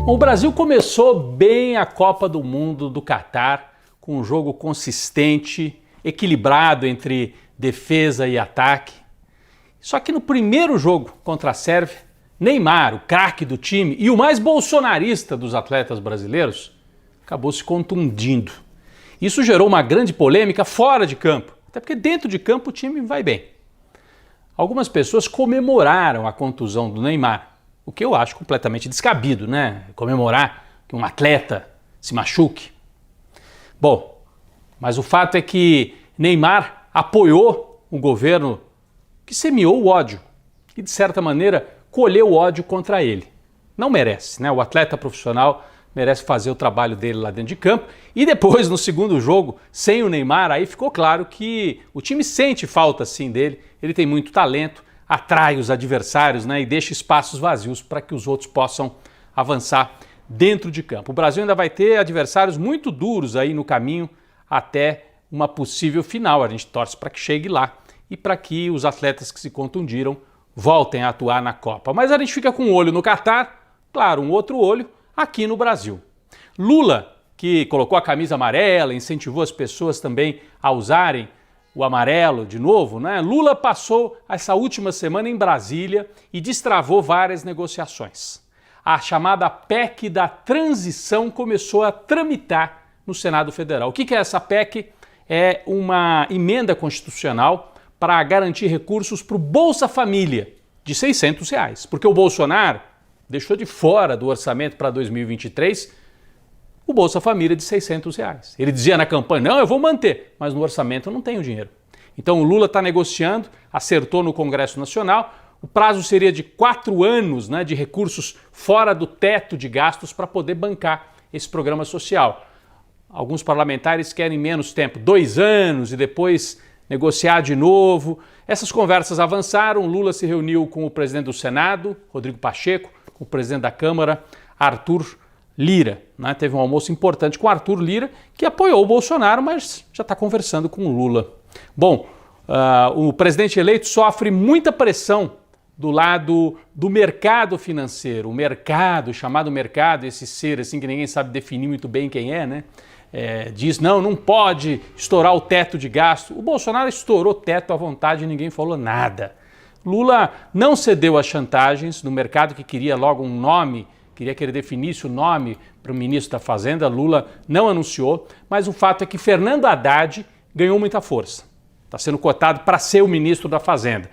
O Brasil começou bem a Copa do Mundo do Catar, com um jogo consistente, equilibrado entre defesa e ataque. Só que no primeiro jogo contra a Sérvia, Neymar, o craque do time e o mais bolsonarista dos atletas brasileiros, acabou se contundindo. Isso gerou uma grande polêmica fora de campo, até porque dentro de campo o time vai bem. Algumas pessoas comemoraram a contusão do Neymar, o que eu acho completamente descabido, né? Comemorar que um atleta se machuque. Bom, mas o fato é que Neymar apoiou o governo que semeou o ódio e, de certa maneira, colheu o ódio contra ele. Não merece, né? O atleta profissional merece fazer o trabalho dele lá dentro de campo. E depois, no segundo jogo, sem o Neymar, aí ficou claro que o time sente falta, sim, dele. Ele tem muito talento, atrai os adversários, né, e deixa espaços vazios para que os outros possam avançar dentro de campo. O Brasil ainda vai ter adversários muito duros aí no caminho até uma possível final. A gente torce para que chegue lá e para que os atletas que se contundiram voltem a atuar na Copa. Mas a gente fica com um olho no Catar, claro, um outro olho aqui no Brasil. Lula, que colocou a camisa amarela, incentivou as pessoas também a usarem o amarelo de novo, né? Lula passou essa última semana em Brasília e destravou várias negociações. A chamada PEC da transição começou a tramitar no Senado Federal. O que é essa PEC? É uma emenda constitucional para garantir recursos para o Bolsa Família de R$600, porque o Bolsonaro deixou de fora do orçamento para 2023 o Bolsa Família de R$600. Ele dizia na campanha, não, eu vou manter, mas no orçamento eu não tenho dinheiro. Então o Lula está negociando, acertou no Congresso Nacional, o prazo seria de 4 anos, né, de recursos fora do teto de gastos para poder bancar esse programa social. Alguns parlamentares querem menos tempo, 2 anos e depois negociar de novo. Essas conversas avançaram, Lula se reuniu com o presidente do Senado, Rodrigo Pacheco, com o presidente da Câmara, Arthur Lira, né? Teve um almoço importante com Arthur Lira, que apoiou o Bolsonaro, mas já está conversando com o Lula. Bom, o presidente eleito sofre muita pressão do lado do mercado financeiro, o mercado, chamado mercado, esse ser assim que ninguém sabe definir muito bem quem é, né? Diz, não pode estourar o teto de gasto. O Bolsonaro estourou o teto à vontade e ninguém falou nada. Lula não cedeu às chantagens no mercado que queria logo um nome, queria que ele definisse o nome para o ministro da Fazenda. Lula não anunciou, mas o fato é que Fernando Haddad ganhou muita força. Está sendo cotado para ser o ministro da Fazenda.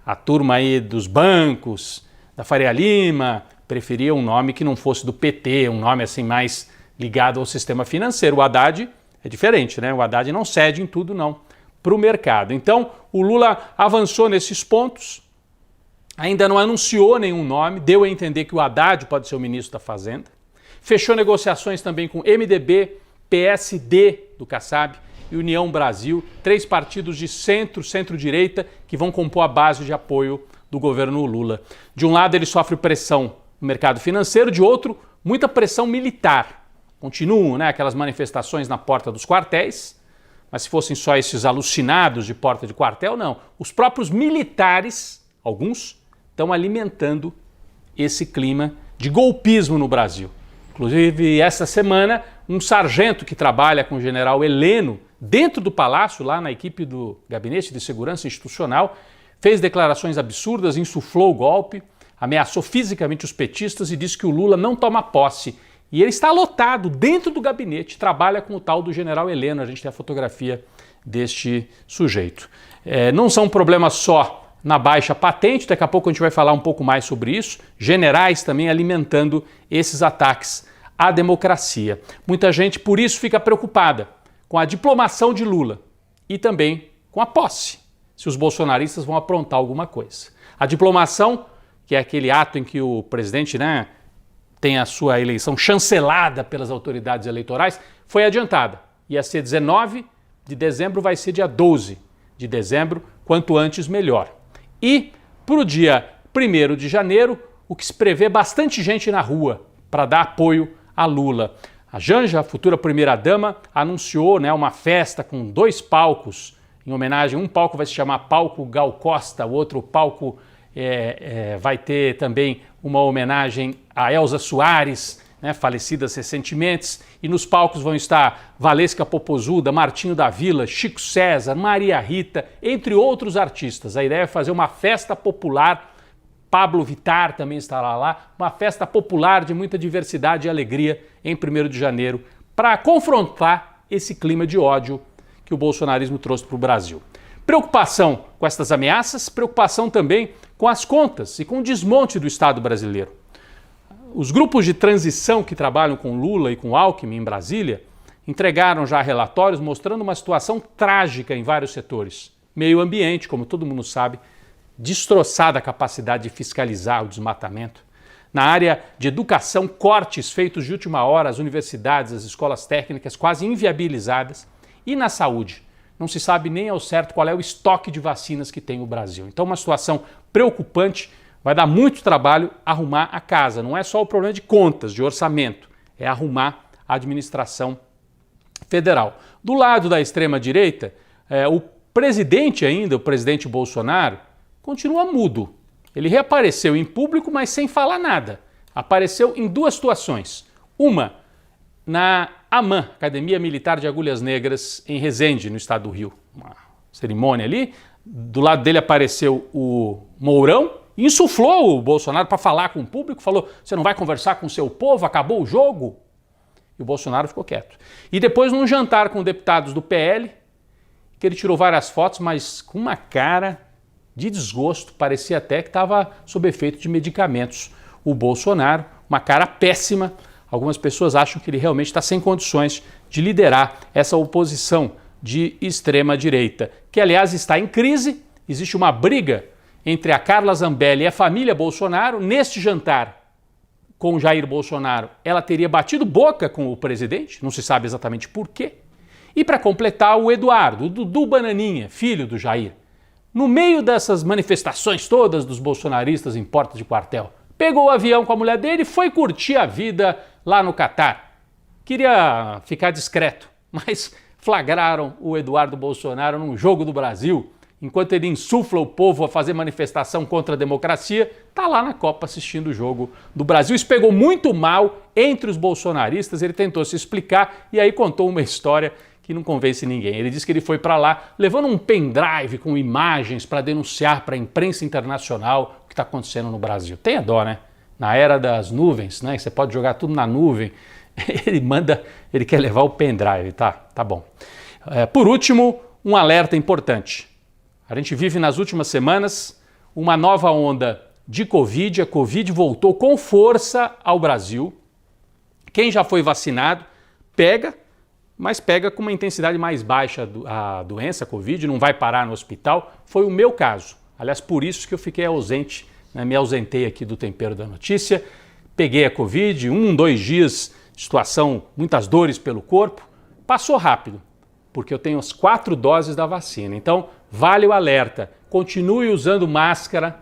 A turma aí dos bancos, da Faria Lima, preferia um nome que não fosse do PT, um nome assim mais ligado ao sistema financeiro. O Haddad é diferente, né? O Haddad não cede em tudo, não, para o mercado. Então, o Lula avançou nesses pontos, ainda não anunciou nenhum nome, deu a entender que o Haddad pode ser o ministro da Fazenda. Fechou negociações também com MDB, PSD do Kassab e União Brasil, 3 partidos de centro-direita que vão compor a base de apoio do governo Lula. De um lado ele sofre pressão no mercado financeiro, de outro muita pressão militar. Continuam, né, aquelas manifestações na porta dos quartéis, mas se fossem só esses alucinados de porta de quartel, não. Os próprios militares, alguns, estão alimentando esse clima de golpismo no Brasil. Inclusive, essa semana, um sargento que trabalha com o general Heleno, dentro do Palácio, lá na equipe do Gabinete de Segurança Institucional, fez declarações absurdas, insuflou o golpe, ameaçou fisicamente os petistas e disse que o Lula não toma posse. E ele está lotado dentro do gabinete, trabalha com o tal do general Heleno. A gente tem a fotografia deste sujeito. Não são problemas só na baixa patente, daqui a pouco a gente vai falar um pouco mais sobre isso, generais também alimentando esses ataques à democracia. Muita gente, por isso, fica preocupada com a diplomação de Lula e também com a posse, se os bolsonaristas vão aprontar alguma coisa. A diplomação, que é aquele ato em que o presidente, né, tem a sua eleição chancelada pelas autoridades eleitorais, foi adiantada. Ia ser 19 de dezembro, vai ser dia 12 de dezembro, quanto antes melhor. E para o dia 1º de janeiro, o que se prevê bastante gente na rua para dar apoio a Lula. A Janja, a futura primeira-dama, anunciou, né, uma festa com 2 palcos em homenagem. Um palco vai se chamar Palco Gal Costa, o outro palco vai ter também uma homenagem a Elza Soares, né, falecidas recentemente, e nos palcos vão estar Valesca Popozuda, Martinho da Vila, Chico César, Maria Rita, entre outros artistas. A ideia é fazer uma festa popular, Pablo Vittar também estará lá, uma festa popular de muita diversidade e alegria em 1º de janeiro, para confrontar esse clima de ódio que o bolsonarismo trouxe para o Brasil. Preocupação com estas ameaças, preocupação também com as contas e com o desmonte do Estado brasileiro. Os grupos de transição que trabalham com Lula e com Alckmin em Brasília entregaram já relatórios mostrando uma situação trágica em vários setores. Meio ambiente, como todo mundo sabe, destroçada a capacidade de fiscalizar o desmatamento. Na área de educação, cortes feitos de última hora, as universidades, as escolas técnicas quase inviabilizadas. E na saúde, não se sabe nem ao certo qual é o estoque de vacinas que tem o Brasil. Então, uma situação preocupante, vai dar muito trabalho arrumar a casa. Não é só o problema de contas, de orçamento, é arrumar a administração federal. Do lado da extrema-direita, o presidente Bolsonaro, continua mudo. Ele reapareceu em público, mas sem falar nada. Apareceu em 2 situações. Uma, na AMAN, Academia Militar de Agulhas Negras, em Resende, no estado do Rio. Uma cerimônia ali. Do lado dele apareceu o Mourão, e insuflou o Bolsonaro para falar com o público, falou, você não vai conversar com o seu povo, acabou o jogo? E o Bolsonaro ficou quieto. E depois, num jantar com deputados do PL, que ele tirou várias fotos, mas com uma cara de desgosto, parecia até que estava sob efeito de medicamentos. O Bolsonaro, uma cara péssima. Algumas pessoas acham que ele realmente está sem condições de liderar essa oposição de extrema-direita, que aliás está em crise. Existe uma briga entre a Carla Zambelli e a família Bolsonaro. Neste jantar com o Jair Bolsonaro, ela teria batido boca com o presidente, não se sabe exatamente por quê. E para completar, o Eduardo, o Dudu Bananinha, filho do Jair, no meio dessas manifestações todas dos bolsonaristas em porta de quartel, pegou o avião com a mulher dele e foi curtir a vida lá no Catar. Queria ficar discreto, mas flagraram o Eduardo Bolsonaro num jogo do Brasil, enquanto ele insufla o povo a fazer manifestação contra a democracia, está lá na Copa assistindo o jogo do Brasil. Isso pegou muito mal entre os bolsonaristas, ele tentou se explicar e aí contou uma história que não convence ninguém. Ele disse que ele foi para lá levando um pendrive com imagens para denunciar para a imprensa internacional o que está acontecendo no Brasil. Tenha dó, né? Na era das nuvens, né? Você pode jogar tudo na nuvem. Ele quer levar o pendrive, tá bom. Por último, um alerta importante. A gente vive nas últimas semanas uma nova onda de Covid. A Covid voltou com força ao Brasil. Quem já foi vacinado pega, mas pega com uma intensidade mais baixa a doença, a Covid, não vai parar no hospital. Foi o meu caso. Aliás, por isso que eu fiquei ausente, né? Me ausentei aqui do Tempero da Notícia. Peguei a Covid, 2 dias, situação, muitas dores pelo corpo. Passou rápido, porque eu tenho as 4 doses da vacina. Então, vale o alerta. Continue usando máscara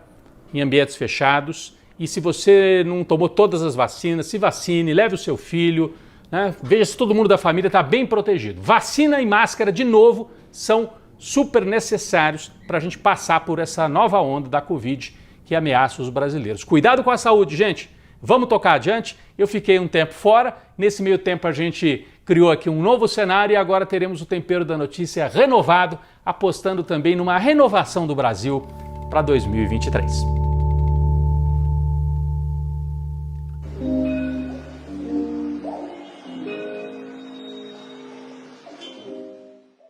em ambientes fechados. E se você não tomou todas as vacinas, se vacine, leve o seu filho, né? Veja se todo mundo da família está bem protegido. Vacina e máscara, de novo, são super necessários para a gente passar por essa nova onda da Covid que ameaça os brasileiros. Cuidado com a saúde, gente. Vamos tocar adiante. Eu fiquei um tempo fora. Nesse meio tempo a gente criou aqui um novo cenário e agora teremos o Tempero da Notícia renovado, apostando também numa renovação do Brasil para 2023.